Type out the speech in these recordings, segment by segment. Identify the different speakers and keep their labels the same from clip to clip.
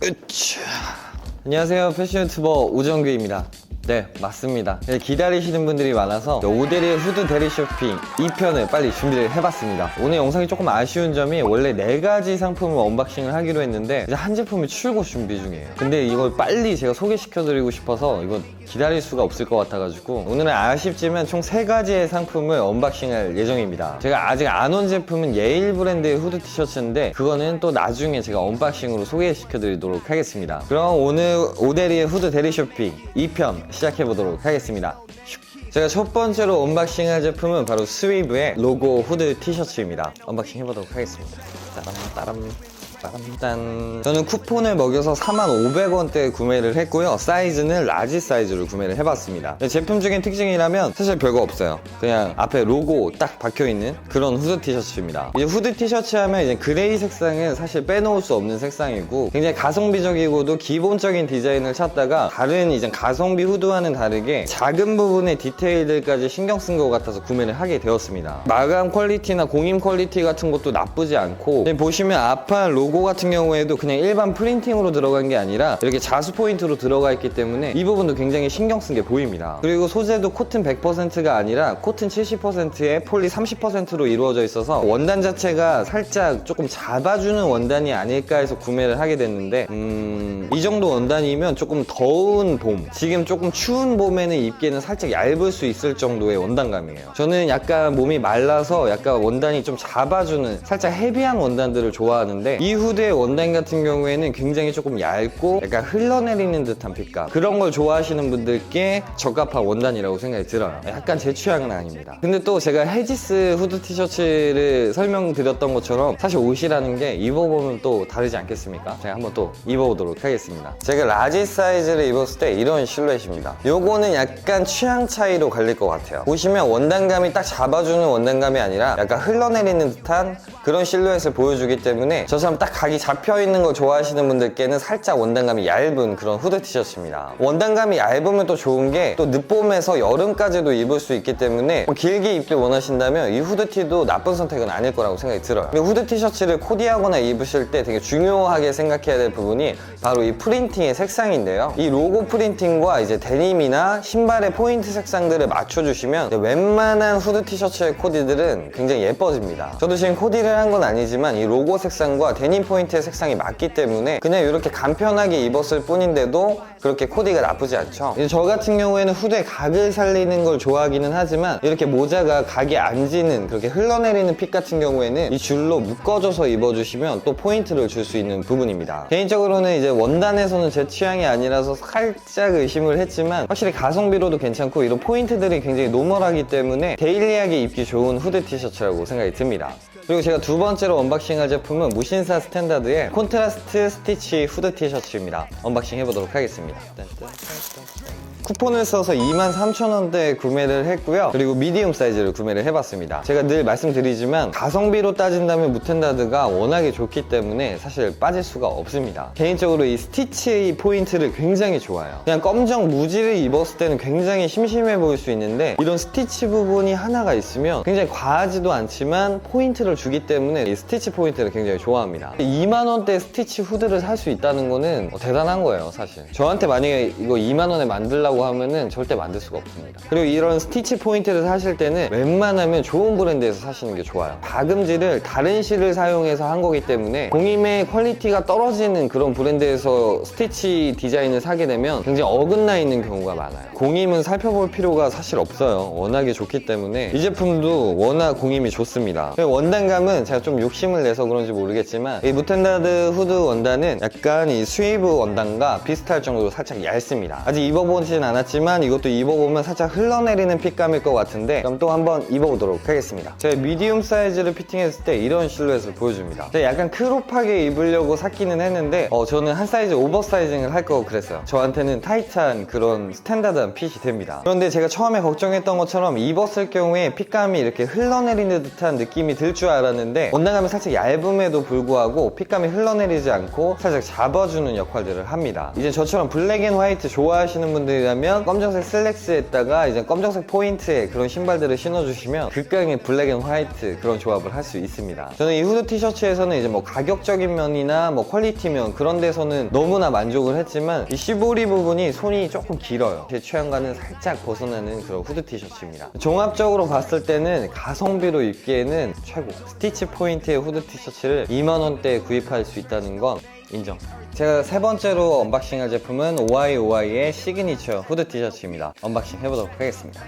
Speaker 1: 으쌰. 안녕하세요, 패션 유튜버 오정규입니다. 네, 맞습니다. 기다리시는 분들이 많아서 오데리의 후드 대리 쇼핑 2편을 빨리 준비를 해봤습니다. 오늘 영상이 조금 아쉬운 점이 원래 4가지 상품을 언박싱을 하기로 했는데 이제 한 제품이 출고 준비 중이에요. 근데 이걸 빨리 제가 소개시켜드리고 싶어서 이거 기다릴 수가 없을 것 같아가지고 오늘은 아쉽지만 총 3가지의 상품을 언박싱할 예정입니다. 제가 아직 안 온 제품은 예일 브랜드의 후드 티셔츠인데 그거는 또 나중에 제가 언박싱으로 소개시켜드리도록 하겠습니다. 그럼 오늘 오데리의 후드 대리 쇼핑 2편 시작해보도록 하겠습니다. 제가 첫 번째로 언박싱할 제품은 바로 스위브의 로고 후드 티셔츠입니다. 언박싱 해보도록 하겠습니다. 따람. 짠. 저는 쿠폰을 먹여서 45,500원대에 구매를 했고요. 사이즈는 라지 사이즈로 구매를 해봤습니다. 제품 중엔 특징이라면 사실 별거 없어요. 그냥 앞에 로고 딱 박혀있는 그런 후드 티셔츠입니다. 이제 후드 티셔츠 하면 이제 그레이 색상은 사실 빼놓을 수 없는 색상이고 굉장히 가성비적이고도 기본적인 디자인을 찾다가 다른 이제 가성비 후드와는 다르게 작은 부분의 디테일들까지 신경 쓴 것 같아서 구매를 하게 되었습니다. 마감 퀄리티나 공임 퀄리티 같은 것도 나쁘지 않고 보시면 앞판 로고 같은 경우에도 그냥 일반 프린팅으로 들어간 게 아니라 이렇게 자수 포인트로 들어가 있기 때문에 이 부분도 굉장히 신경 쓴 게 보입니다. 그리고 소재도 코튼 100%가 아니라 코튼 70%에 폴리 30%로 이루어져 있어서 원단 자체가 살짝 조금 잡아주는 원단이 아닐까 해서 구매를 하게 됐는데 이 정도 원단이면 조금 더운 봄, 지금 조금 추운 봄에는 입기에는 살짝 얇을 수 있을 정도의 원단감이에요. 저는 약간 몸이 말라서 약간 원단이 좀 잡아주는 살짝 헤비한 원단들을 좋아하는데 이 후드의 원단 같은 경우에는 굉장히 조금 얇고 약간 흘러내리는 듯한 핏감, 그런 걸 좋아하시는 분들께 적합한 원단이라고 생각이 들어요. 약간 제 취향은 아닙니다. 근데 또 제가 헤지스 후드 티셔츠를 설명드렸던 것처럼 사실 옷이라는 게 입어보면 또 다르지 않겠습니까? 제가 한번 또 입어보도록 하겠습니다. 제가 라지 사이즈를 입었을 때 이런 실루엣입니다. 요거는 약간 취향 차이로 갈릴 것 같아요. 보시면 원단감이 딱 잡아주는 원단감이 아니라 약간 흘러내리는 듯한 그런 실루엣을 보여주기 때문에 저처럼 딱 각이 잡혀있는 걸 좋아하시는 분들께는 살짝 원단감이 얇은 그런 후드 티셔츠입니다. 원단감이 얇으면 또 좋은 게 또 늦봄에서 여름까지도 입을 수 있기 때문에 길게 입길 원하신다면 이 후드티도 나쁜 선택은 아닐 거라고 생각이 들어요. 근데 후드 티셔츠를 코디하거나 입으실 때 되게 중요하게 생각해야 될 부분이 바로 이 프린팅의 색상인데요. 이 로고 프린팅과 이제 데님이나 신발의 포인트 색상들을 맞춰주시면 웬만한 후드 티셔츠의 코디들은 굉장히 예뻐집니다. 저도 지금 코디를 한 건 아니지만 이 로고 색상과 데님 포인트의 색상이 맞기 때문에 그냥 이렇게 간편하게 입었을 뿐인데도 그렇게 코디가 나쁘지 않죠. 이제 저 같은 경우에는 후드에 각을 살리는 걸 좋아하기는 하지만 이렇게 모자가 각이 안 지는 그렇게 흘러내리는 핏 같은 경우에는 이 줄로 묶어줘서 입어주시면 또 포인트를 줄 수 있는 부분입니다. 개인적으로는 이제 원단에서는 제 취향이 아니라서 살짝 의심을 했지만 확실히 가성비로도 괜찮고 이런 포인트들이 굉장히 노멀하기 때문에 데일리하게 입기 좋은 후드 티셔츠라고 생각이 듭니다. 그리고 제가 두 번째로 언박싱할 제품은 무신사 스탠다드의 콘트라스트 스티치 후드 티셔츠입니다. 언박싱 해보도록 하겠습니다. 쿠폰을 써서 23,000원대에 구매를 했고요. 그리고 미디움 사이즈를 구매를 해봤습니다. 제가 늘 말씀드리지만 가성비로 따진다면 무텐다드가 워낙에 좋기 때문에 사실 빠질 수가 없습니다. 개인적으로 이 스티치의 포인트를 굉장히 좋아해요. 그냥 검정 무지를 입었을 때는 굉장히 심심해 보일 수 있는데 이런 스티치 부분이 하나가 있으면 굉장히 과하지도 않지만 포인트를 주기 때문에 이 스티치 포인트를 굉장히 좋아합니다. 2만원대 스티치 후드를 살 수 있다는 거는 대단한 거예요, 사실. 저한테 만약에 이거 2만원에 만들라고 하면은 절대 만들 수가 없습니다. 그리고 이런 스티치 포인트를 사실 때는 웬만하면 좋은 브랜드에서 사시는 게 좋아요. 박음질을 다른 실을 사용해서 한 거기 때문에 공임의 퀄리티가 떨어지는 그런 브랜드에서 스티치 디자인을 사게 되면 굉장히 어긋나 있는 경우가 많아요. 공임은 살펴볼 필요가 사실 없어요. 워낙에 좋기 때문에 이 제품도 워낙 공임이 좋습니다. 원단감은 제가 좀 욕심을 내서 그런지 모르겠지만 이 무텐다드 후드 원단은 약간 이 스위브 원단과 비슷할 정도로 살짝 얇습니다. 아직 입어보진 않았지만 이것도 입어보면 살짝 흘러내리는 핏감일 것 같은데 그럼 또 한번 입어보도록 하겠습니다. 제가 미디움 사이즈를 피팅했을 때 이런 실루엣을 보여줍니다. 제가 약간 크롭하게 입으려고 샀기는 했는데 저는 한 사이즈 오버사이징을 할 거고 그랬어요. 저한테는 타이트한 그런 스탠다드한 핏이 됩니다. 그런데 제가 처음에 걱정했던 것처럼 입었을 경우에 핏감이 이렇게 흘러내리는 듯한 느낌이 들 줄 알았는데 원단감이 살짝 얇음에도 불구하고 핏감이 흘러내리지 않고 살짝 잡아주는 역할들을 합니다. 이제 저처럼 블랙 앤 화이트 좋아하시는 분들이라면 아니라면 검정색 슬랙스에다가 이제 검정색 포인트의 그런 신발들을 신어주시면 극강의 블랙 앤 화이트 그런 조합을 할 수 있습니다. 저는 이 후드 티셔츠에서는 이제 뭐 가격적인 면이나 뭐 퀄리티 면 그런 데서는 너무나 만족을 했지만 이 시보리 부분이 손이 조금 길어요. 제 취향과는 살짝 벗어나는 그런 후드 티셔츠입니다. 종합적으로 봤을 때는 가성비로 입기에는 최고. 스티치 포인트의 후드 티셔츠를 2만원대에 구입할 수 있다는 건 인정. 제가 세 번째로 언박싱할 제품은 OIOI의 시그니처 후드 티셔츠입니다. 언박싱 해보도록 하겠습니다.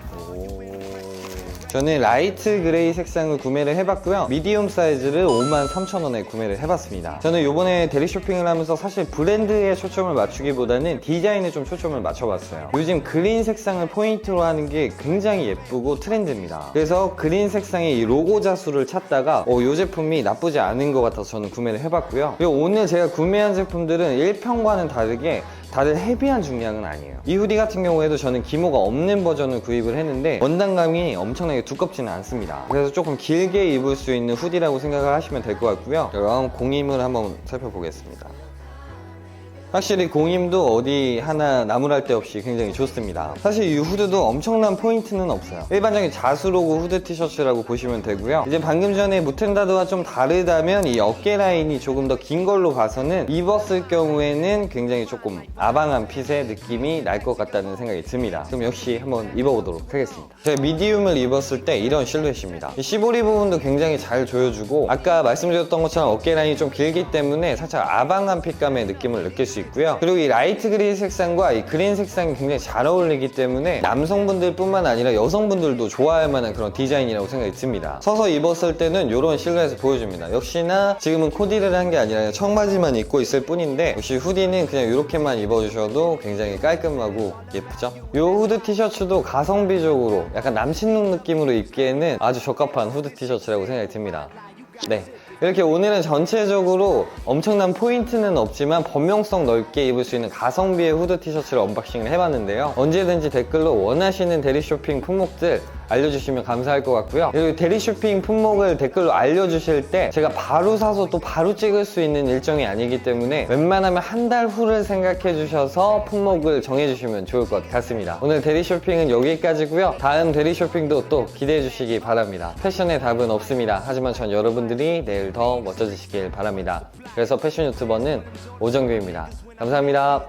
Speaker 1: 저는 라이트 그레이 색상을 구매를 해봤고요. 미디움 사이즈를 53,000원에 구매를 해봤습니다. 저는 요번에 대리 쇼핑을 하면서 사실 브랜드에 초점을 맞추기보다는 디자인에 좀 초점을 맞춰봤어요. 요즘 그린 색상을 포인트로 하는 게 굉장히 예쁘고 트렌드입니다. 그래서 그린 색상의 이 로고 자수를 찾다가 이 제품이 나쁘지 않은 것 같아서 저는 구매를 해봤고요. 그리고 오늘 제가 구매한 제품들은 1편과는 다르게 다들 헤비한 중량은 아니에요. 이 후디 같은 경우에도 저는 기모가 없는 버전을 구입을 했는데 원단감이 엄청나게 두껍지는 않습니다. 그래서 조금 길게 입을 수 있는 후디라고 생각을 하시면 될 것 같고요. 그럼 공임을 한번 살펴보겠습니다. 확실히 공임도 어디 하나 나무랄 데 없이 굉장히 좋습니다. 사실 이 후드도 엄청난 포인트는 없어요. 일반적인 자수로고 후드 티셔츠라고 보시면 되고요. 이제 방금 전에 무텐다드와 좀 다르다면 이 어깨 라인이 조금 더 긴 걸로 봐서는 입었을 경우에는 굉장히 조금 아방한 핏의 느낌이 날 것 같다는 생각이 듭니다. 그럼 역시 한번 입어보도록 하겠습니다. 제가 미디움을 입었을 때 이런 실루엣입니다. 이 시보리 부분도 굉장히 잘 조여주고 아까 말씀드렸던 것처럼 어깨 라인이 좀 길기 때문에 살짝 아방한 핏감의 느낌을 느낄 수 있고요. 그리고 이 라이트 그린 색상과 이 그린 색상이 굉장히 잘 어울리기 때문에 남성분들 뿐만 아니라 여성분들도 좋아할 만한 그런 디자인이라고 생각이 듭니다. 서서 입었을 때는 이런 실루엣을 보여줍니다. 역시나 지금은 코디를 한 게 아니라 청바지만 입고 있을 뿐인데 역시 후디는 그냥 이렇게만 입어주셔도 굉장히 깔끔하고 예쁘죠? 이 후드 티셔츠도 가성비적으로 약간 남친룩 느낌으로 입기에는 아주 적합한 후드 티셔츠라고 생각이 듭니다. 네, 이렇게 오늘은 전체적으로 엄청난 포인트는 없지만 범용성 넓게 입을 수 있는 가성비의 후드 티셔츠를 언박싱을 해봤는데요. 언제든지 댓글로 원하시는 대리 쇼핑 품목들 알려주시면 감사할 것 같고요. 그리고 대리 쇼핑 품목을 댓글로 알려주실 때 제가 바로 사서 또 바로 찍을 수 있는 일정이 아니기 때문에 웬만하면 한 달 후를 생각해 주셔서 품목을 정해주시면 좋을 것 같습니다. 오늘 대리 쇼핑은 여기까지고요. 다음 대리 쇼핑도 또 기대해 주시기 바랍니다. 패션의 답은 없습니다. 하지만 전 여러분들이 내일 더 멋져지시길 바랍니다. 그래서 패션 유튜버는 오정규입니다. 감사합니다.